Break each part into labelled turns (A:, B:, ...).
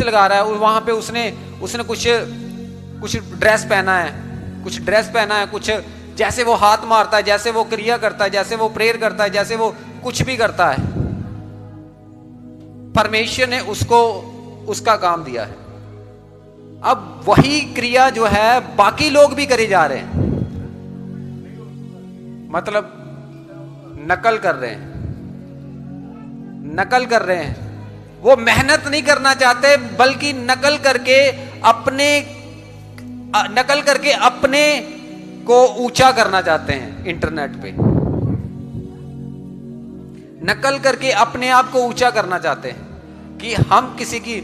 A: टिल्च लगा रहा है, वहां पे उसने कुछ ड्रेस पहना है, कुछ जैसे वो हाथ मारता है, जैसे वो क्रिया करता है, जैसे वो प्रेयर करता है, जैसे वो कुछ भी करता है, परमेश्वर ने उसको उसका काम दिया है। अब वही क्रिया जो है बाकी लोग भी करे जा रहे हैं, मतलब नकल कर रहे हैं। वो मेहनत नहीं करना चाहते, बल्कि नकल करके अपने को ऊंचा करना चाहते हैं। इंटरनेट पे नकल करके अपने आप को ऊंचा करना चाहते हैं कि हम किसी की,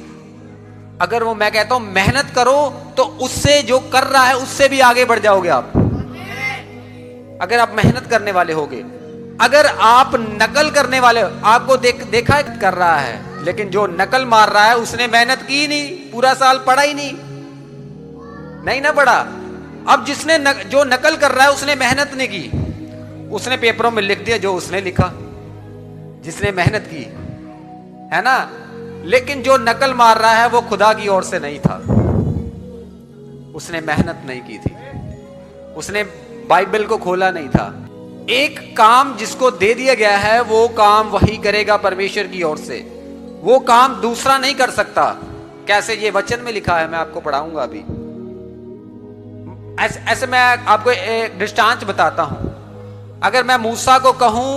A: अगर वो, मैं कहता हूं मेहनत करो तो उससे, जो कर रहा है उससे भी आगे बढ़ जाओगे आप, अगर आप मेहनत करने वाले होगे। अगर आप नकल करने वाले, आपको देखा है कर रहा है, लेकिन जो नकल मार रहा है उसने मेहनत की नहीं, पूरा साल पढ़ा ही नहीं ना पढ़ा। अब जो नकल कर रहा है उसने मेहनत नहीं की, उसने पेपरों में लिख दिया जो उसने लिखा, जिसने मेहनत की है ना। लेकिन जो नकल मार रहा है वो खुदा की ओर से नहीं था, उसने मेहनत नहीं की थी, उसने बाइबल को खोला नहीं था। एक काम जिसको दे दिया गया है वो काम वही करेगा परमेश्वर की ओर से, वो काम दूसरा नहीं कर सकता। कैसे, ये वचन में लिखा है, मैं आपको पढ़ाऊंगा अभी। ऐसे मैं आपको एक दृष्टांत बताता हूं। अगर मैं मूसा को कहूं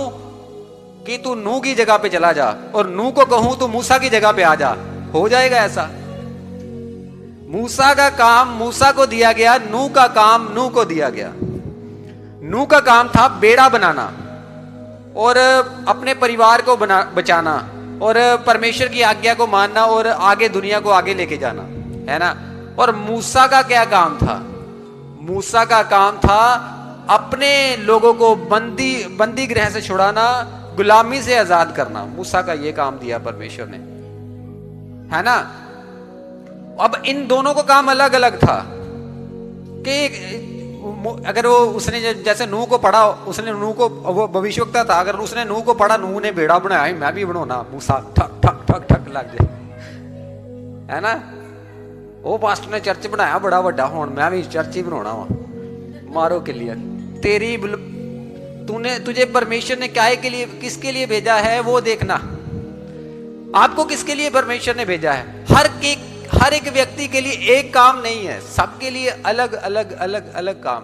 A: कि तू नूह की जगह पे चला जा, और नूह को कहूं तू मूसा की जगह पे आ जा, हो जाएगा ऐसा? मूसा का काम मूसा को दिया गया, नूह का काम नूह को दिया गया। नूह का काम था बेड़ा बनाना और अपने परिवार को बचाना और परमेश्वर की आज्ञा को मानना और आगे दुनिया को आगे लेके जाना, है ना। और मूसा का क्या काम था? मूसा का काम था अपने लोगों को बंदी गृह से छुड़ाना, गुलामी से आजाद करना। मूसा का ये काम दिया परमेश्वर ने, है ना। अब इन दोनों को काम अलग अलग था कि अगर वो उसने जैसे नूह को पढ़ा, उसने नूह को, वो भविष्यवक्ता था, अगर उसने नूह को पढ़ा, नूह ने बेड़ा बनाया, मैं भी बनाना, मूसा ठक ठक ठक ठक लग जाए, है ना। वो पास्टर ने चर्च बनाया बड़ा बड़ा, हुण मैं भी चर्च ही बनाना वा, मारो क्लियर। तुझे परमेश्वर ने क्या के लिए, किसके लिए भेजा है वो देखना। आपको किसके लिए परमेश्वर ने भेजा है? हर एक व्यक्ति के लिए एक काम नहीं है, सबके लिए अलग अलग अलग अलग काम।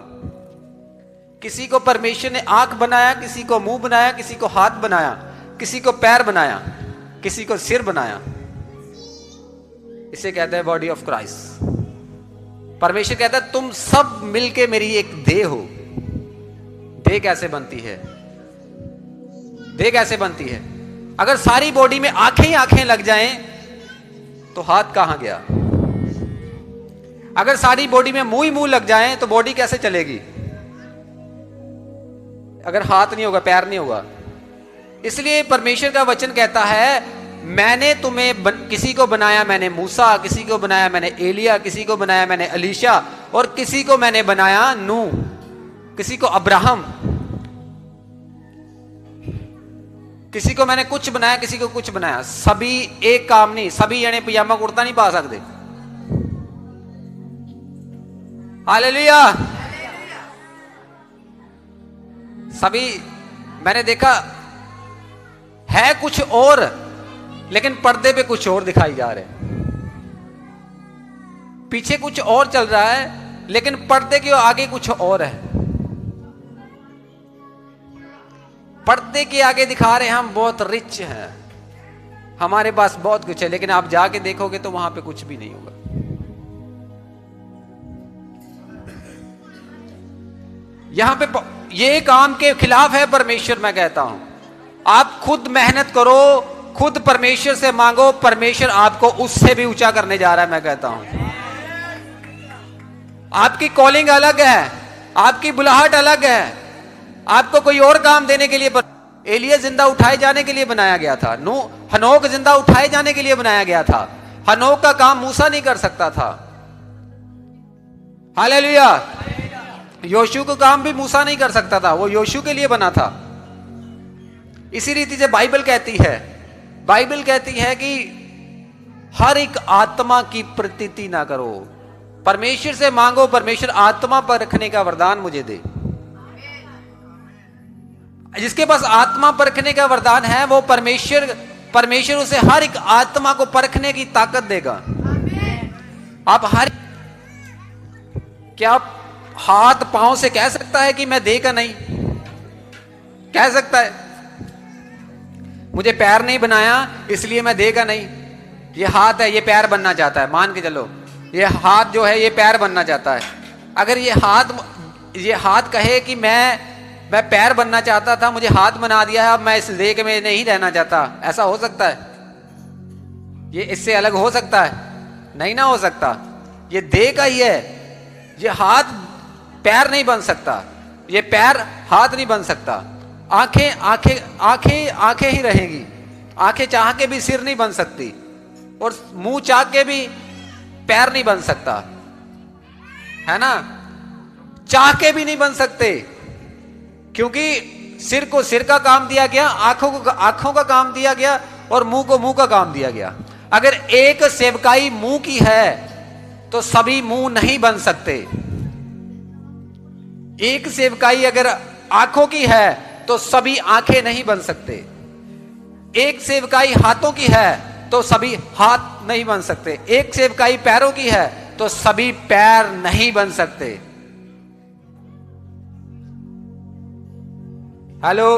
A: किसी को परमेश्वर ने आंख बनाया, किसी को मुंह बनाया, किसी को हाथ बनाया, किसी को पैर बनाया, किसी को सिर बनाया। इसे कहते हैं बॉडी ऑफ क्राइस्ट। परमेश्वर कहता है तुम सब मिलके मेरी एक देह हो। देह कैसे बनती है? देह कैसे बनती है? अगर सारी बॉडी में आंखें ही आंखें लग जाएं तो हाथ कहां गया? अगर सारी बॉडी में मुंह ही मुंह लग जाएं तो बॉडी कैसे चलेगी? अगर हाथ नहीं होगा, पैर नहीं होगा। इसलिए परमेश्वर का वचन कहता है मैंने तुम्हें किसी को बनाया मैंने मूसा, किसी को बनाया मैंने एलिया, किसी को बनाया मैंने एलीशा, और किसी को मैंने बनाया नूह, किसी को अब्राहम, किसी को मैंने कुछ बनाया, किसी को कुछ बनाया। सभी एक काम नहीं, सभी जने पजामा कुर्ता नहीं पा सकते। हालेलुया। सभी, मैंने देखा है कुछ और, लेकिन पर्दे पे कुछ और दिखाई जा रहे हैं। पीछे कुछ और चल रहा है, लेकिन पर्दे के आगे कुछ और है। पर्दे के आगे दिखा रहे हैं हम बहुत रिच हैं, हमारे पास बहुत कुछ है, लेकिन आप जाके देखोगे तो वहां पे कुछ भी नहीं होगा। यहां पे ये काम के खिलाफ है परमेश्वर। मैं कहता हूं आप खुद मेहनत करो, खुद परमेश्वर से मांगो, परमेश्वर आपको उससे भी ऊंचा करने जा रहा है। मैं कहता हूं आपकी कॉलिंग अलग है, आपकी बुलाहट अलग है। आपको कोई और काम देने के लिए, एलिया जिंदा उठाए जाने के लिए बनाया गया था, हनोक जिंदा उठाए जाने के लिए बनाया गया था। हनोक का काम मूसा नहीं कर सकता था। हालेलुया। योशू का काम भी मूसा नहीं कर सकता था, वो योशू के लिए बना था। इसी रीति से बाइबल कहती है कि हर एक आत्मा की प्रतीति ना करो। परमेश्वर से मांगो, परमेश्वर आत्मा पर रखने का वरदान मुझे दे। जिसके पास आत्मा परखने का वरदान है वो परमेश्वर उसे हर एक आत्मा को परखने की ताकत देगा। आप क्या आप हाथ पांव से कह सकता है कि मैं देखा नहीं? कह सकता है? मुझे पैर नहीं बनाया इसलिए मैं देखा नहीं। ये हाथ है, ये पैर बनना चाहता है, मान के चलो ये हाथ जो है ये पैर बनना चाहता है। अगर ये हाथ कहे कि मैं पैर बनना चाहता था, मुझे हाथ बना दिया है, अब मैं इस देह में नहीं रहना चाहता, ऐसा हो सकता है? ये इससे अलग हो सकता है? नहीं ना हो सकता। ये देह का ही है। ये हाथ पैर नहीं बन सकता, ये पैर हाथ नहीं बन सकता। आंखें ही रहेंगी। आंखें चाह के भी सिर नहीं बन सकती, और मुंह चाह के भी पैर नहीं बन सकता, है ना? चाह के भी नहीं बन सकते, क्योंकि सिर को सिर का काम दिया गया, आंखों को आंखों का काम दिया गया, और मुंह को मुंह का काम दिया गया। अगर एक सेवकाई मुंह की है तो सभी मुंह नहीं बन सकते। एक सेवकाई अगर आंखों की है तो सभी आंखें नहीं बन सकते। एक सेवकाई हाथों की है तो सभी हाथ नहीं बन सकते। एक सेवकाई पैरों की है तो सभी पैर नहीं बन सकते। हेलो।